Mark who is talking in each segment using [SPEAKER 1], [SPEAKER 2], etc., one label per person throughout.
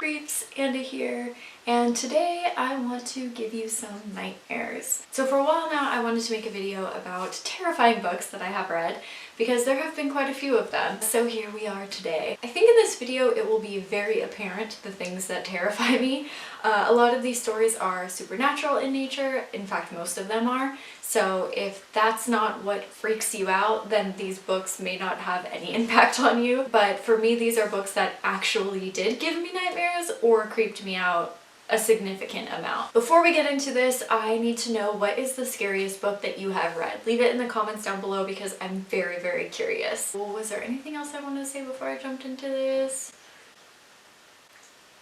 [SPEAKER 1] creeps, Andy here, and today I want to give you some nightmares. So for a while now I wanted to make a video about terrifying books that I have read because there have been quite a few of them. So here we are today. I think in this video it will be very apparent the things that terrify me. A lot of these stories are supernatural in nature, in fact most of them are. So if that's not what freaks you out, then these books may not have any impact on you. But for me, these are books that actually did give me nightmares or creeped me out a significant amount. Before we get into this, I need to know, what is the scariest book that you have read? Leave it in the comments down below because I'm very, very curious. Well, was there anything else I wanted to say before I jumped into this?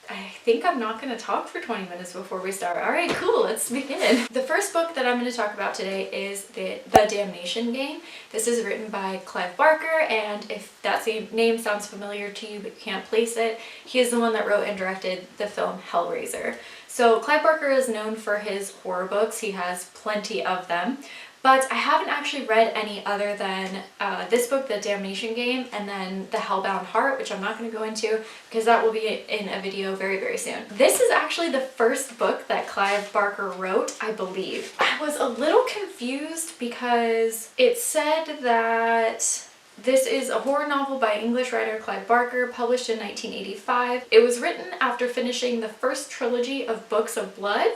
[SPEAKER 1] I think I'm not going to talk for 20 minutes before we start. Alright, cool, let's begin. The first book that I'm going to talk about today is the Damnation Game. This is written by Clive Barker, and if that name sounds familiar to you but you can't place it, he is the one that wrote and directed the film Hellraiser. So Clive Barker is known for his horror books. He has plenty of them. But I haven't actually read any other than this book, The Damnation Game, and then the Hellbound Heart, which I'm not going to go into because that will be in a video very, very soon. This is actually the first book that Clive Barker wrote, I believe. I was a little confused because it said that this is a horror novel by English writer Clive Barker, published in 1985. It was written after finishing the first trilogy of Books of Blood,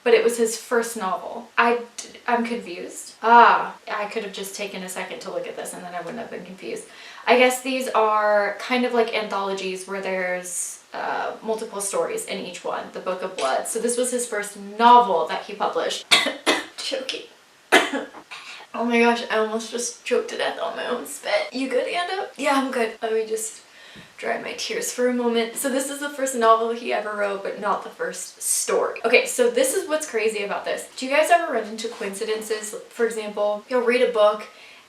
[SPEAKER 1] but it was his first novel. I'm confused. I could have just taken a second to look at this and then I wouldn't have been confused. I guess these are kind of like anthologies where there's multiple stories in each one, the Book of Blood. So this was his first novel that he published. Choking. Oh my gosh, I almost just choked to death on my own spit. You good, Anda? Yeah, I'm good. Let me just dry my tears for a moment. So this is the first novel he ever wrote, but not the first story. Okay, so this is what's crazy about this. Do you guys ever run into coincidences? For example, you'll read a book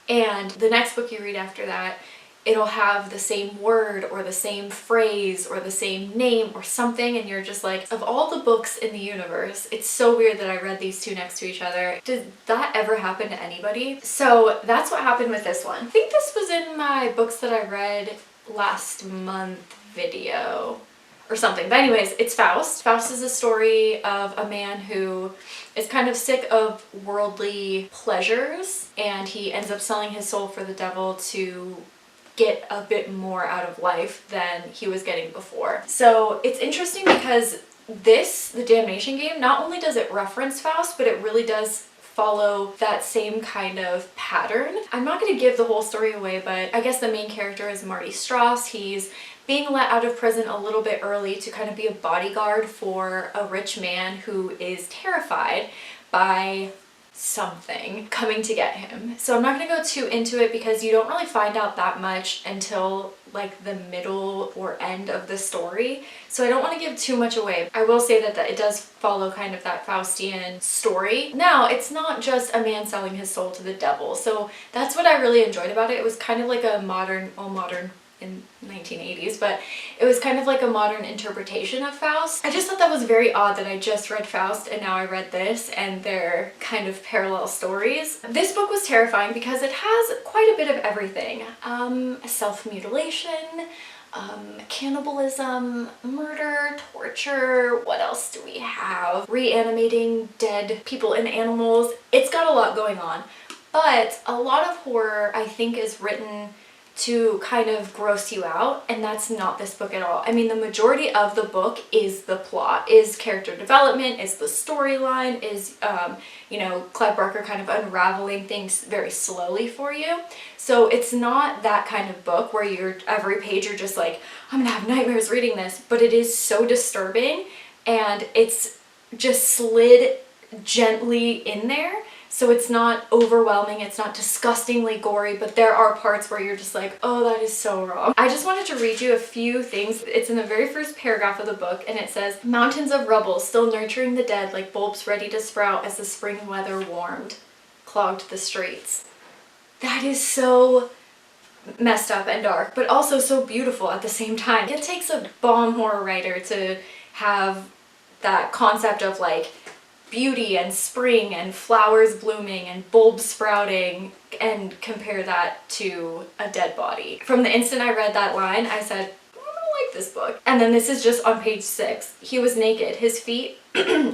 [SPEAKER 1] and the next book you read after that, it'll have the same word or the same phrase or the same name or something, and you're just like, of all the books in the universe, it's so weird that I read these two next to each other. Did that ever happen to anybody? So that's what happened with this one. I think this was in my books that I read last month video or something, but anyways, it's Faust. Faust is a story of a man who is kind of sick of worldly pleasures and he ends up selling his soul for the devil to get a bit more out of life than he was getting before. So it's interesting because the Damnation Game, not only does it reference Faust, but it really does follow that same kind of pattern. I'm not going to give the whole story away, but I guess the main character is Marty Strauss. He's being let out of prison a little bit early to kind of be a bodyguard for a rich man who is terrified by something coming to get him. So I'm not going to go too into it because you don't really find out that much until like the middle or end of the story. So I don't want to give too much away. I will say that it does follow kind of that Faustian story. Now, it's not just a man selling his soul to the devil. So that's what I really enjoyed about it. It was kind of like a modern in 1980s, but it was kind of like a modern interpretation of Faust. I just thought that was very odd that I just read Faust and now I read this and they're kind of parallel stories. This book was terrifying because it has quite a bit of everything. Self-mutilation, cannibalism, murder, torture, what else do we have? Reanimating dead people and animals. It's got a lot going on, but a lot of horror I think is written to kind of gross you out, and that's not this book at all. I mean, the majority of the book is the plot, is character development, is the storyline, is, you know, Clive Barker kind of unraveling things very slowly for you. So it's not that kind of book where every page you're just like, I'm gonna have nightmares reading this, but it is so disturbing and it's just slid gently in there. So it's not overwhelming, it's not disgustingly gory, but there are parts where you're just like, oh, that is so wrong. I just wanted to read you a few things. It's in the very first paragraph of the book, and it says, mountains of rubble still nurturing the dead like bulbs ready to sprout as the spring weather warmed, clogged the streets. That is so messed up and dark, but also so beautiful at the same time. It takes a bomb horror writer to have that concept of like beauty and spring and flowers blooming and bulbs sprouting and compare that to a dead body. From the instant I read that line, I said, I don't like picked this book. And then this is just on page 6. He was naked. His feet,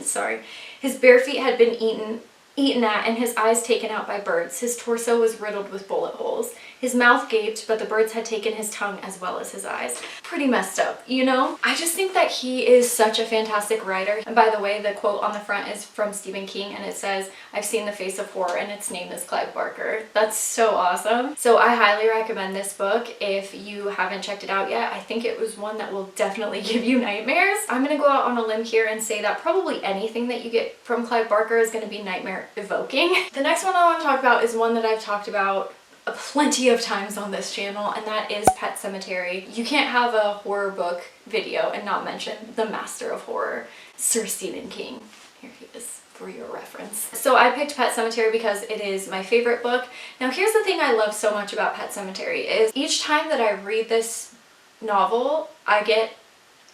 [SPEAKER 1] sorry, his bare feet had been eaten at and his eyes taken out by birds. His torso was riddled with bullet holes. His mouth gaped, but the birds had taken his tongue as well as his eyes. Pretty messed up, you know? I just think that he is such a fantastic writer. And by the way, the quote on the front is from Stephen King, and it says, "I've seen the face of horror and its name is Clive Barker." That's so awesome. So I highly recommend this book if you haven't checked it out yet. I think it was one that will definitely give you nightmares. I'm gonna go out on a limb here and say that probably anything that you get from Clive Barker is gonna be nightmare evoking. The next one I want to talk about is one that I've talked about plenty of times on this channel, and that is Pet Sematary. You can't have a horror book video and not mention the master of horror, Sir Stephen King. Here he is for your reference. So I picked Pet Sematary because it is my favorite book. Now here's the thing I love so much about Pet Sematary is each time that I read this novel, I get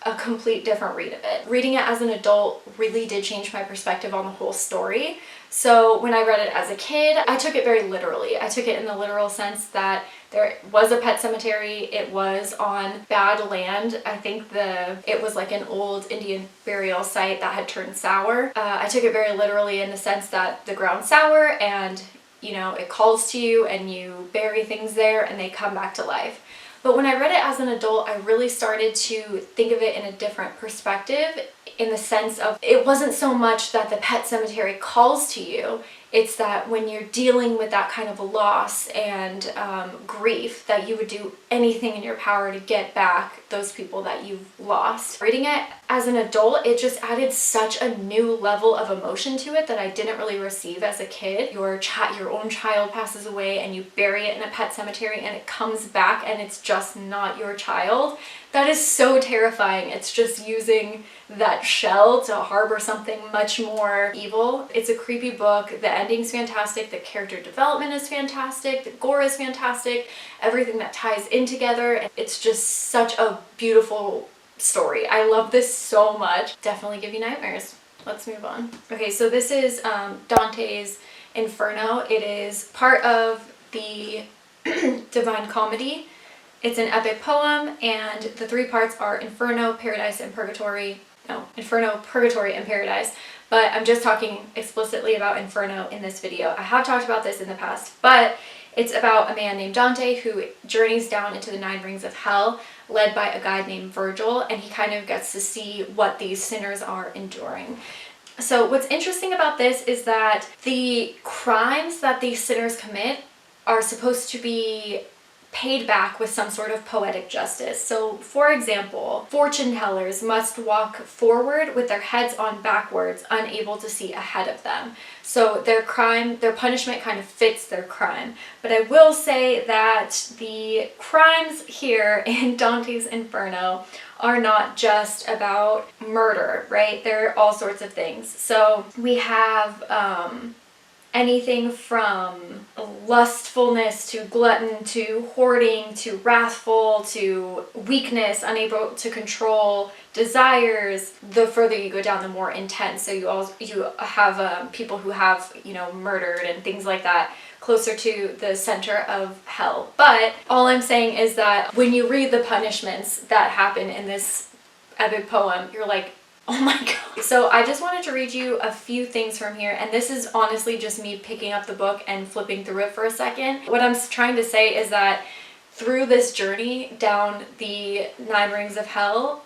[SPEAKER 1] a complete different read of it. Reading it as an adult really did change my perspective on the whole story. So when I read it as a kid, I took it very literally. I took it in the literal sense that there was a pet cemetery. It was on bad land. I think it was like an old Indian burial site that had turned sour. I took it very literally in the sense that the ground's sour and, you know, it calls to you and you bury things there and they come back to life. But when I read it as an adult, I really started to think of it in a different perspective, in the sense of it wasn't so much that the pet cemetery calls to you, it's that when you're dealing with that kind of a loss and grief, that you would do anything in your power to get back those people that you've lost. Reading it as an adult, it just added such a new level of emotion to it that I didn't really receive as a kid. Your own child passes away and you bury it in a pet cemetery and it comes back and it's just not your child. That is so terrifying. It's just using that shell to harbor something much more evil. It's a creepy book. The ending's fantastic. The character development is fantastic. The gore is fantastic. Everything that ties in together. It's just such a beautiful story. I love this so much. Definitely give you nightmares. Let's move on. Okay, so this is Dante's Inferno. It is part of the Divine Comedy. It's an epic poem, and the 3 parts are Inferno, Paradise, and Purgatory. No, Inferno, Purgatory, and Paradise. But I'm just talking explicitly about Inferno in this video. I have talked about this in the past, but it's about a man named Dante who journeys down into the 9 rings of hell, led by a guy named Virgil, and he kind of gets to see what these sinners are enduring. So what's interesting about this is that the crimes that these sinners commit are supposed to be paid back with some sort of poetic justice. So for example, fortune tellers must walk forward with their heads on backwards, unable to see ahead of them. So their punishment kind of fits their crime. But I will say that the crimes here in Dante's Inferno are not just about murder, right? There are all sorts of things. So we have anything from lustfulness to glutton to hoarding to wrathful to weakness, unable to control desires. The further you go down, the more intense. So you have people who have, you know, murdered and things like that closer to the center of hell. But all I'm saying is that when you read the punishments that happen in this epic poem, you're like, oh my god. So I just wanted to read you a few things from here, and this is honestly just me picking up the book and flipping through it for a second. What I'm trying to say is that through this journey down the 9 rings of hell,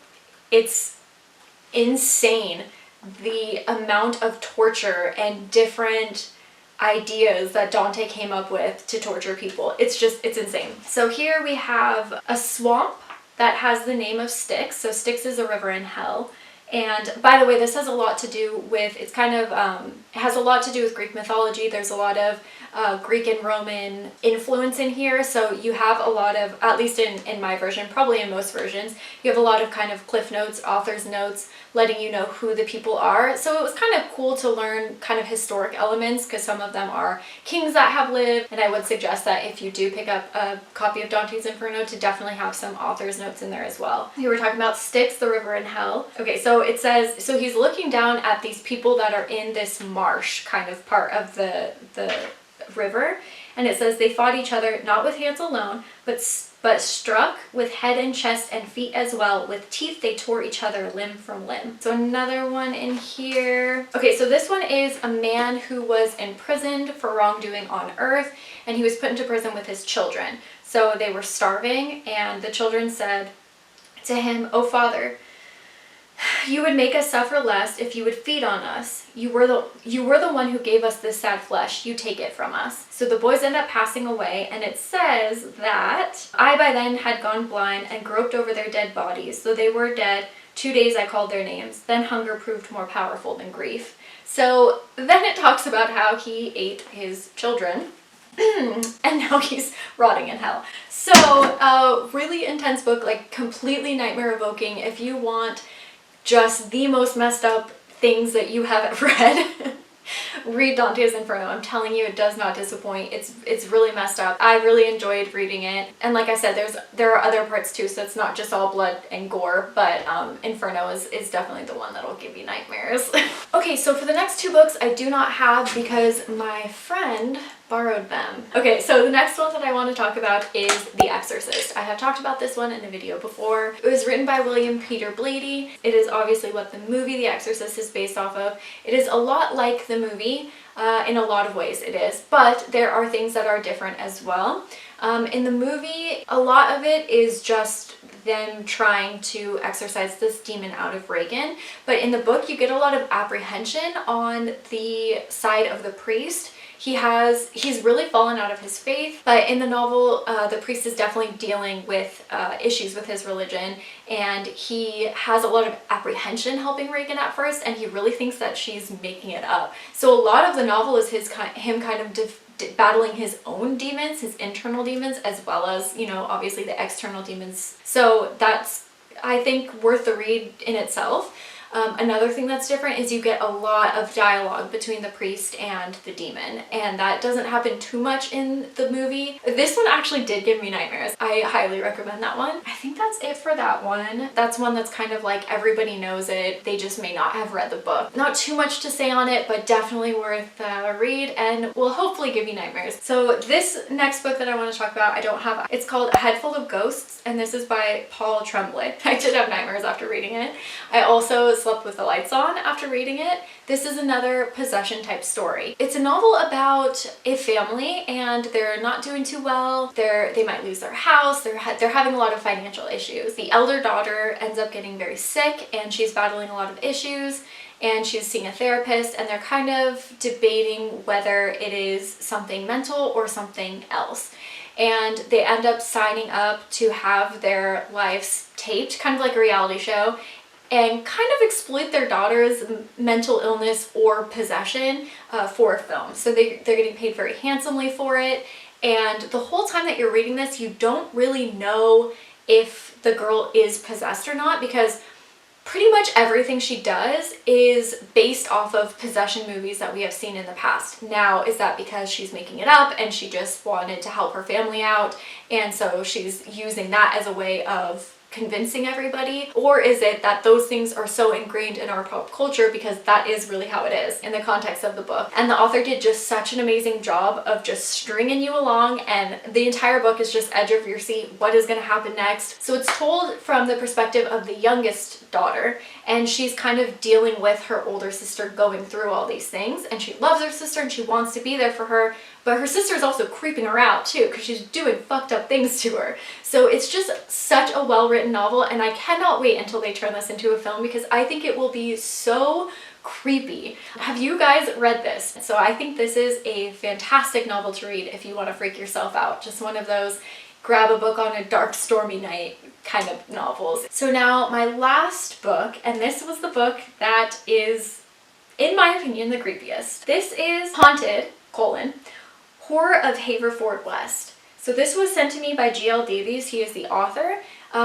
[SPEAKER 1] it's insane the amount of torture and different ideas that Dante came up with to torture people. It's insane. So here we have a swamp that has the name of Styx. So Styx is a river in hell. And by the way, this has a lot to do with, it has a lot to do with Greek mythology. There's a lot of Greek and Roman influence in here. So you have a lot of, at least in my version, probably in most versions, you have a lot of kind of cliff notes, author's notes, letting you know who the people are. So it was kind of cool to learn kind of historic elements, because some of them are kings that have lived. And I would suggest that if you do pick up a copy of Dante's Inferno, to definitely have some author's notes in there as well. Here we're talking about Styx, the river in hell. Okay, so it says, so he's looking down at these people that are in this marsh kind of part of the river, And it says they fought each other not with hands alone, but struck with head and chest and feet as well. With teeth they tore each other limb from limb. So another one in here. Okay, so this one is a man who was imprisoned for wrongdoing on earth, and he was put into prison with his children. So they were starving, and the children said to him, "O Father, you would make us suffer less if you would feed on us. You were the one who gave us this sad flesh. You take it from us." So the boys end up passing away, and it says that I by then had gone blind and groped over their dead bodies. Though they were dead, 2 days I called their names. Then hunger proved more powerful than grief. So then it talks about how he ate his children. And now he's rotting in hell. So really intense book, like completely nightmare evoking. If you want just the most messed up things that you haven't read, read Dante's Inferno. I'm telling you, it does not disappoint. It's really messed up. I really enjoyed reading it. And like I said, there are other parts too, so it's not just all blood and gore, but Inferno is definitely the one that'll give you nightmares. Okay, so for the next two books I do not have because my friend borrowed them. Okay, so the next one that I want to talk about is The Exorcist. I have talked about this one in a video before. It was written by William Peter Blatty. It is obviously what the movie The Exorcist is based off of. It is a lot like the movie, in a lot of ways it is, but there are things that are different as well. In the movie, a lot of it is just them trying to exorcise this demon out of Reagan, but in the book you get a lot of apprehension on the side of the priest. He's really fallen out of his faith, but in the novel, the priest is definitely dealing with issues with his religion, and he has a lot of apprehension helping Reagan at first, and he really thinks that she's making it up. So a lot of the novel is him kind of battling his own demons, his internal demons, as well as, you know, obviously the external demons. So that's, I think, worth the read in itself. Another thing that's different is you get a lot of dialogue between the priest and the demon, and that doesn't happen too much in the movie. This one actually did give me nightmares. I highly recommend that one. I think that's it for that one. That's one that's kind of like everybody knows it, they just may not have read the book. Not too much to say on it, but definitely worth a read and will hopefully give you nightmares. So this next book that I want to talk about, I don't have, it's called A Head Full of Ghosts, and this is by Paul Tremblay. I did have nightmares after reading it. I also slept with the lights on after reading it. This is another possession type story. It's a novel about a family, and they're not doing too well. They might lose their house. They're having a lot of financial issues. The elder daughter ends up getting very sick, and she's battling a lot of issues, and she's seeing a therapist, and they're kind of debating whether it is something mental or something else. And they end up signing up to have their lives taped, kind of like a reality show, and kind of exploit their daughter's mental illness or possession for a film. So they're getting paid very handsomely for it, and the whole time that you're reading this, you don't really know if the girl is possessed or not, because pretty much everything she does is based off of possession movies that we have seen in the past. Now, is that because she's making it up and she just wanted to help her family out, and so she's using that as a way of convincing everybody? Or is it that those things are so ingrained in our pop culture because that is really how it is in the context of the book? And the author did just such an amazing job of just stringing you along, and the entire book is just edge of your seat. What is going to happen next? So it's told from the perspective of the youngest daughter, and she's kind of dealing with her older sister going through all these things, and she loves her sister and she wants to be there for her, but her sister is also creeping her out too because she's doing fucked up things to her. So it's just such a well-written novel, and I cannot wait until they turn this into a film because I think it will be so creepy. Have you guys read this? So I think this is a fantastic novel to read if you want to freak yourself out. Just one of those grab a book on a dark, stormy night kind of novels. So now my last book, and this was the book that is, in my opinion, the creepiest. This is Haunted, Horror of Haverfordwest. So this was sent to me by G.L. Davies. He is the author.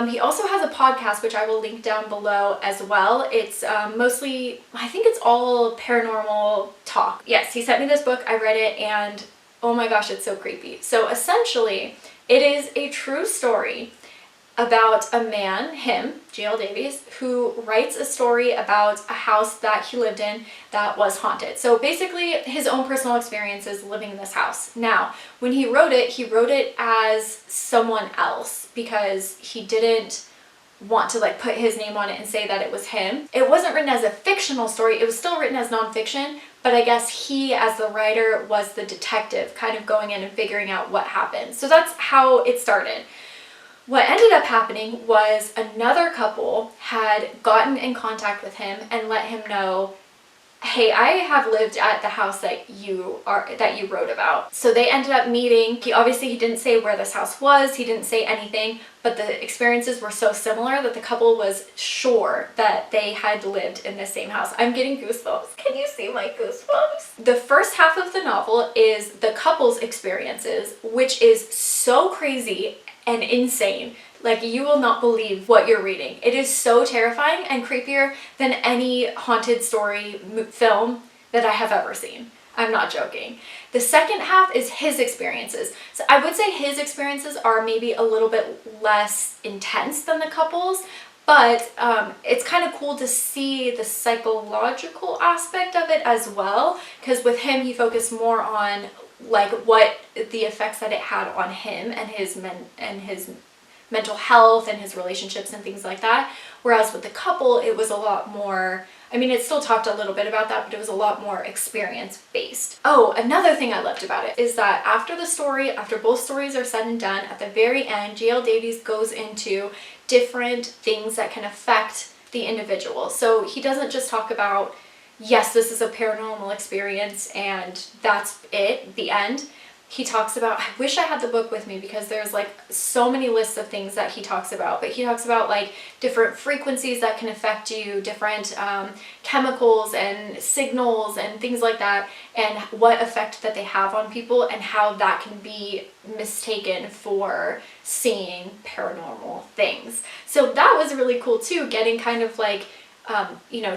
[SPEAKER 1] He also has a podcast, which I will link down below as well. It's mostly, I think it's all paranormal talk. Yes, he sent me this book, I read it, and oh my gosh, it's so creepy. So essentially, it is a true story about a man, him, G.L. Davies, who writes a story about a house that he lived in that was haunted. So basically his own personal experiences living in this house. Now, when he wrote it as someone else because he didn't want to like put his name on it and say that it was him. It wasn't written as a fictional story, it was still written as nonfiction, but I guess he as the writer was the detective kind of going in and figuring out what happened. So that's how it started. What ended up happening was another couple had gotten in contact with him and let him know, hey, I have lived at the house that you wrote about. So they ended up meeting. He didn't say where this house was, he didn't say anything, but the experiences were so similar that the couple was sure that they had lived in the same house. I'm getting goosebumps. Can you see my goosebumps? The first half of the novel is the couple's experiences, which is so crazy and insane. Like, you will not believe what you're reading. It is so terrifying and creepier than any haunted story film that I have ever seen. I'm not joking. The second half is his experiences. So I would say his experiences are maybe a little bit less intense than the couple's, but it's kind of cool to see the psychological aspect of it as well, because with him he focused more on like what the effects that it had on him and his mental health and his relationships and things like that. Whereas with the couple, it was a lot more, I mean, it still talked a little bit about that, but it was a lot more experience-based. Oh, another thing I loved about it is that after both stories are said and done, at the very end, G.L. Davies goes into different things that can affect the individual. So he doesn't just talk about, yes, this is a paranormal experience and that's it, the end. He talks about, I wish I had the book with me because there's like so many lists of things that he talks about, but he talks about like different frequencies that can affect you, different chemicals and signals and things like that, and what effect that they have on people and how that can be mistaken for seeing paranormal things. So that was really cool too, getting kind of like,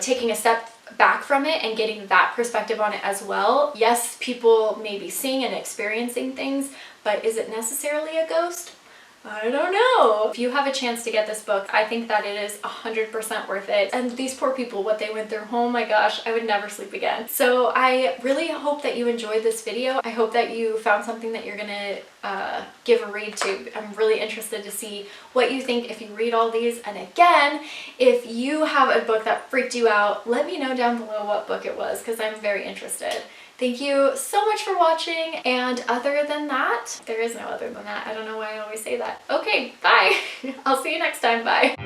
[SPEAKER 1] taking a step back from it and getting that perspective on it as well. Yes, people may be seeing and experiencing things, but is it necessarily a ghost? I don't know. If you have a chance to get this book, I think that it is 100% worth it. And these poor people, what they went through, oh my gosh, I would never sleep again. So I really hope that you enjoyed this video. I hope that you found something that you're gonna give a read to. I'm really interested to see what you think if you read all these. And again, if you have a book that freaked you out, let me know down below what book it was, because I'm very interested. Thank you so much for watching, and other than that, there is no other than that. I don't know why I always say that. Okay, bye. I'll see you next time. Bye.